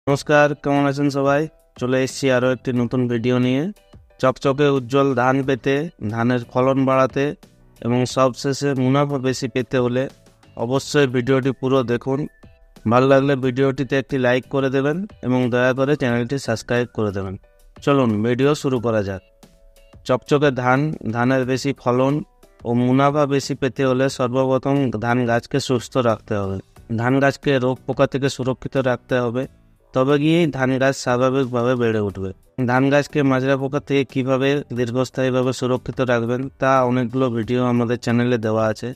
নমস্কার, কেমন আছেন সবাই? চলে এসেছি আরও একটি নতুন ভিডিও নিয়ে। চকচকে উজ্জ্বল ধান পেতে, ধানের ফলন বাড়াতে এবং সবশেষে মুনাফা বেশি পেতে হলে অবশ্যই ভিডিওটি পুরো দেখুন। ভালো লাগলে ভিডিওটিতে একটি লাইক করে দেবেন এবং দয়া করে চ্যানেলটি সাবস্ক্রাইব করে দেবেন। চলুন ভিডিও শুরু করা যাক। চকচকে ধানের বেশি ফলন ও মুনাফা বেশি পেতে হলে সর্বপ্রথম ধান গাছকে সুস্থ রাখতে হবে। ধান গাছকে রোগ পোকা থেকে সুরক্ষিত রাখতে হবে, তবে গিয়েই ধান গাছ স্বাভাবিকভাবে বেড়ে উঠবে। ধান গাছকে মাজরা পোকা থেকে কীভাবে দীর্ঘস্থায়ীভাবে সুরক্ষিত রাখবেন তা অনেকগুলো ভিডিও আমাদের চ্যানেলে দেওয়া আছে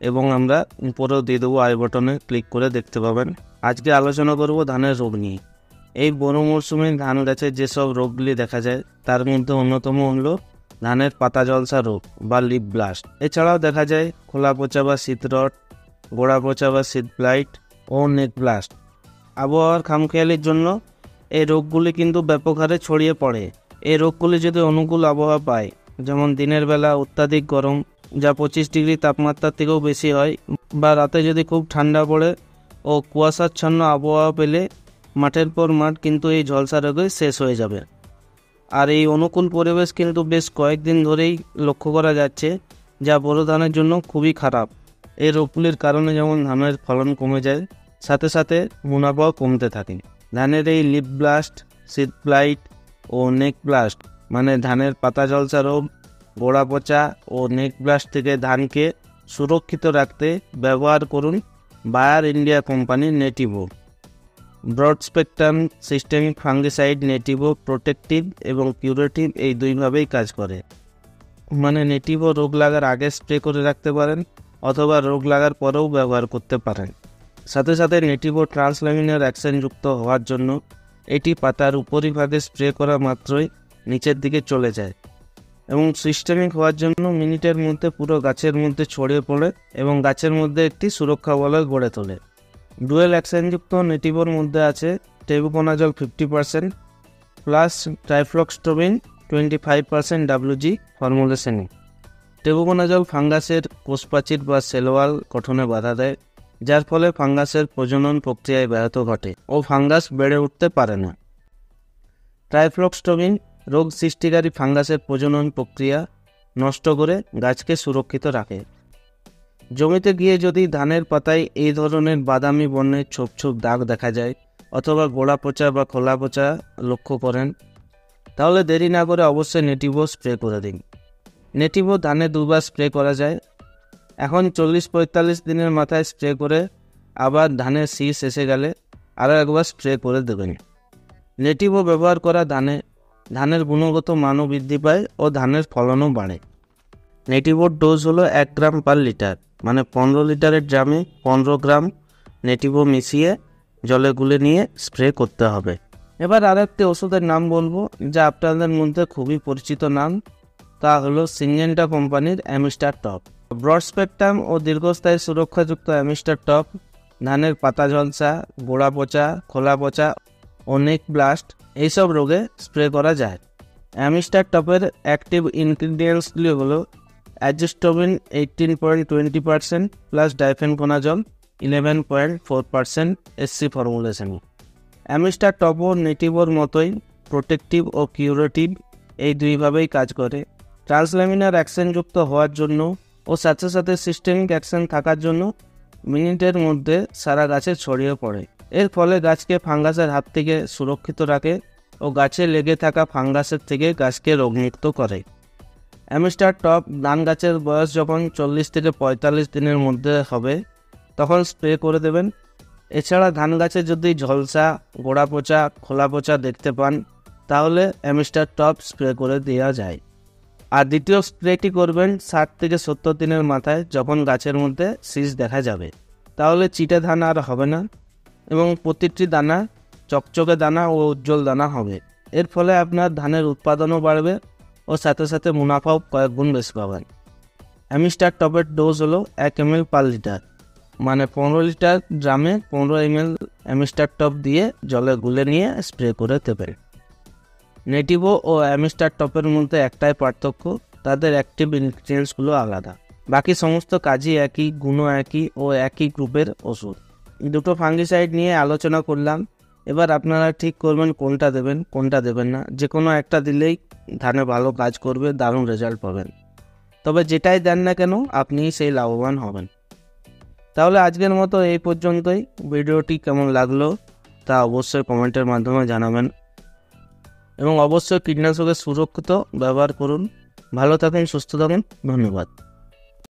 এবং আমরা উপরেও দিয়ে দেবো, আই বটনে ক্লিক করে দেখতে পাবেন। আজকে আলোচনা করব ধানের রোগ নিয়ে। এই বড় মরশুমে ধান গাছের যেসব রোগগুলি দেখা যায় তার মধ্যে অন্যতম হলো ধানের পাতা জলসা রোগ বা লিপ ব্লাস্ট। এছাড়াও দেখা যায় খোলা পচা বা শীতরট, গোড়া পচা বা শীত ব্লাইট ও নেক ব্লাস্ট। আবহাওয়ার খামখেয়ালির জন্য এই রোগগুলি কিন্তু ব্যাপক হারে ছড়িয়ে পড়ে। এই রোগগুলি যদি অনুকূল আবহাওয়া পায়, যেমন দিনের বেলা অত্যাধিক গরম যা 25 ডিগ্রি তাপমাত্রার থেকেও বেশি হয়, বা রাতে যদি খুব ঠান্ডা পড়ে ও কুয়াশাচ্ছন্ন আবহাওয়া পেলে মাঠের পর মাঠ কিন্তু এই ঝলসা রোগে শেষ হয়ে যাবে। আর এই অনুকূল পরিবেশ কিন্তু বেশ কয়েকদিন ধরেই লক্ষ্য করা যাচ্ছে, যা বোরো ধানের জন্য খুবই খারাপ। এই রোগগুলির কারণে যেমন ধানের ফলন কমে যায়, সাথে সাথে মুনাফাও কমতে থাকে। ধানের এই লিপ ব্লাস্ট, শীত ব্লাইট ও নেক ব্লাস্ট মানে ধানের পাতা জলসা রোগ, গোড়া পচা ও নেক ব্লাস্ট থেকে ধানকে সুরক্ষিত রাখতে ব্যবহার করুন বায়ার ইন্ডিয়া কোম্পানির Nativo. Broad spectrum systemic fungicide Nativo protective এবং কিউরেটিভ এই দুইভাবেই কাজ করে। মানে নেটিভো রোগ লাগার আগে স্প্রে করে রাখতে পারেন অথবা রোগ লাগার পরেও ব্যবহার করতে পারেন। সাথে সাথে নেটিভো ট্রান্সল্যামিনার অ্যাকশনযুক্ত হওয়ার জন্য এটি পাতার উপরিভাগে স্প্রে করা মাত্রই নিচের দিকে চলে যায় এবং সিস্টেমিক হওয়ার জন্য মিনিটের মধ্যে পুরো গাছের মধ্যে ছড়িয়ে পড়ে এবং গাছের মধ্যে একটি সুরক্ষা বলয় গড়ে তোলে। ডুয়েল অ্যাকশনযুক্ত নেটিভোর মধ্যে আছে টেবুকোনাজল 50% প্লাস ট্রাইফ্লক্সটোবিন 25% WG ফর্মুলেশনে। টেবুকোনাজল ফাঙ্গাসের কোষপ্রাচীর বা সেলওয়াল গঠনে বাধা দেয়, যার ফলে ফাঙ্গাসের প্রজনন প্রক্রিয়ায় ব্যাহত ঘটে ও ফাঙ্গাস বেড়ে উঠতে পারে না। ট্রাইফ্লক্সটোবিন রোগ সৃষ্টিকারী ফাঙ্গাসের প্রজনন প্রক্রিয়া নষ্ট করে গাছকে সুরক্ষিত রাখে। জমিতে গিয়ে যদি ধানের পাতায় এই ধরনের বাদামি বর্ণের ছোপ ছোপ দাগ দেখা যায় অথবা গোড়া পচা বা খোলা পচা লক্ষ্য করেন, তাহলে দেরি না করে অবশ্যই নেটিভো স্প্রে করে দিন। নেটিভো ধানে দুবার স্প্রে করা যায়। এখন 40-45 দিনের মাথায় স্প্রে করে আবার ধানের শীষ এসে গেলে আরও একবার স্প্রে করে দেবেন। নেটিভো ব্যবহার করা ধানের গুণগত মানও বৃদ্ধি পায় ও ধানের ফলনও বাড়ে। নেটিভোর ডোজ হলো 1 গ্রাম পার লিটার, মানে 15 লিটারের ড্রামে 15 গ্রাম নেটিভো মিশিয়ে জলে গুলে নিয়ে স্প্রে করতে হবে। এবার আরেকটি ওষুধের নাম বলবো, যা আপনাদের মধ্যে খুবই পরিচিত নাম, তা হলো সিনজেন্টা কোম্পানির অ্যামিস্টার টপ। ব্রড স্পেকট্রাম ও দীর্ঘস্থায়ী সুরক্ষাযুক্ত অ্যামিস্টার টপ ধানের পাতা ঝলসা, গোড়া পচা, খোলা পচা ও নেক ব্লাস্ট এইসব রোগে স্প্রে করা যায়। অ্যামিস্টার টপের অ্যাক্টিভ ইনগ্রিডিয়েন্টসগুলি হলো অ্যাজিস্টোবিন 18.20% প্লাস ডাইফেনকোনাজল 11.4% SC ফর্মুলেশন। অ্যামিস্টার টপও নেটিভোর মতোই প্রোটেক্টিভ ও কিউরেটিভ এই দুইভাবেই কাজ করে। ট্রান্সল্যামিনার অ্যাকশনযুক্ত হওয়ার জন্য ও সাথে সাথে সিস্টেমিক অ্যাকশন থাকার জন্য মিনিটের মধ্যে সারা গাছে ছড়িয়ে পড়ে। এর ফলে গাছকে ফাঙ্গাসের হাত থেকে সুরক্ষিত রাখে ও গাছে লেগে থাকা ফাঙ্গাসের থেকে গাছকে রোগমুক্ত করে। অ্যামিস্টার টপ ধান গাছের বয়স যখন 40 থেকে 45 দিনের মধ্যে হবে তখন স্প্রে করে দেবেন। এছাড়া ধান গাছে যদি ঝলসা, গোড়া পচা, খোলা পচা দেখতে পান তাহলে অ্যামিস্টার টপ স্প্রে করে দেওয়া যায়। আর দ্বিতীয় স্প্রেটি করবেন 60 থেকে 70 দিনের মাথায়, যখন গাছের মধ্যে শীষ দেখা যাবে। তাহলে চিটে ধান আর হবে না এবং প্রতিটি দানা চকচকে দানা ও উজ্জ্বল দানা হবে। এর ফলে আপনার ধানের উৎপাদনও বাড়বে ও সাথে সাথে মুনাফাও কয়েক গুণ বেশি পাবেন। অ্যামিস্টার টপের ডোজ হলো 1 ml পার লিটার, মানে 15 লিটার ড্রামে 15 ml অ্যামিস্টার টপ দিয়ে জলে গুলে নিয়ে স্প্রে করে দেবেন। নেটিভো ও অ্যামিস্টার টপের মধ্যে একটাই পার্থক্য, তাদের অ্যাক্টিভ ইনগ্রিডিয়েন্টসগুলো আলাদা। বাকি সমস্ত কাজই একই, গুণও একই ও একই গ্রুপের ওষুধ। দুটো ফাঙ্গিসাইড নিয়ে আলোচনা করলাম এবার আপনারা ঠিক করবেন কোনটা দেবেন কোনটা দেবেন না। যে কোনো একটা দিলেই ধানে ভালো কাজ করবে, দারুণ রেজাল্ট পাবেন। তবে যেটাই দেন না কেন আপনি সেই লাভবান হবেন। তাহলে আজকের মতো এই পর্যন্তই। ভিডিওটি কেমন লাগলো তা অবশ্যই কমেন্টের মাধ্যমে জানাবেন এবং অবশ্যই কীটনাশকের সুরক্ষিত ব্যবহার করুন। ভালো থাকুন, সুস্থ থাকুন, ধন্যবাদ।